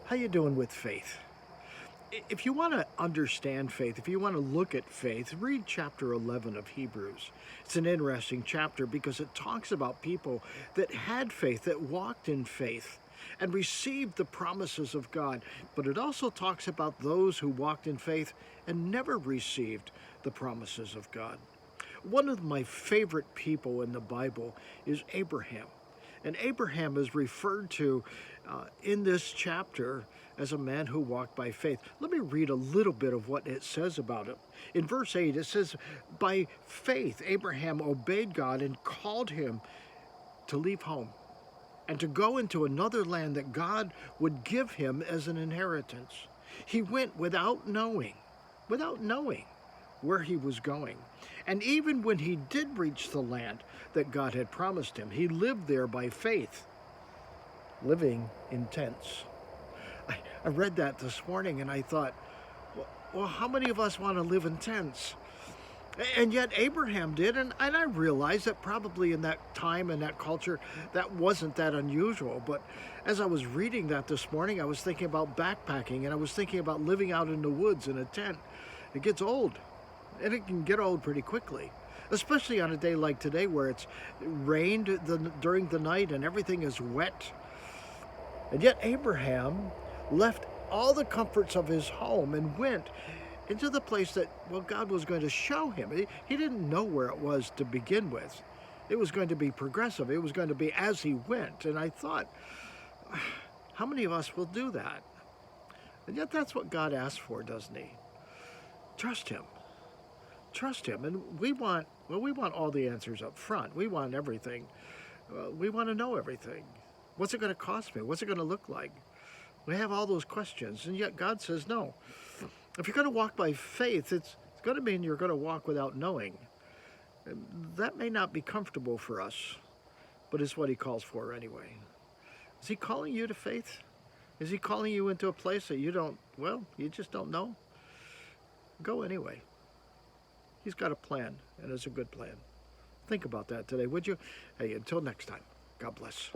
How you doing with faith? If you want to understand faith, if you want to look at faith, read chapter 11 of Hebrews. It's an interesting chapter because it talks about people that had faith, that walked in faith, and received the promises of God. But it also talks about those who walked in faith and never received the promises of God. One of my favorite people in the Bible is Abraham. And Abraham is referred to in this chapter as a man who walked by faith. Let me read a little bit of what it says about him. In verse 8, it says, "By faith, Abraham obeyed God and called him to leave home and to go into another land that God would give him as an inheritance. He went without knowing where he was going. And even when he did reach the land that God had promised him, he lived there by faith, living in tents." I read that this morning and I thought, well, how many of us want to live in tents? And yet Abraham did, and I realized that probably in that time and that culture, that wasn't that unusual. But as I was reading that this morning, I was thinking about backpacking, and I was thinking about living out in the woods in a tent. It gets old, and it can get old pretty quickly, especially on a day like today where it's rained during the night and everything is wet. And yet Abraham left all the comforts of his home and went into the place that, well, God was going to show him. He didn't know where it was to begin with. It was going to be progressive. It was going to be as he went. And I thought, how many of us will do that? And yet that's what God asks for, doesn't he? Trust him. Trust him. And we want all the answers up front. We want everything. We want to know everything. What's it going to cost me? What's it going to look like? We have all those questions, and yet God says no. If you're going to walk by faith, it's going to mean you're going to walk without knowing. And that may not be comfortable for us, but it's what he calls for anyway. Is he calling you to faith? Is he calling you into a place that you just don't know? Go anyway. He's got a plan, and it's a good plan. Think about that today, would you? Hey, until next time, God bless.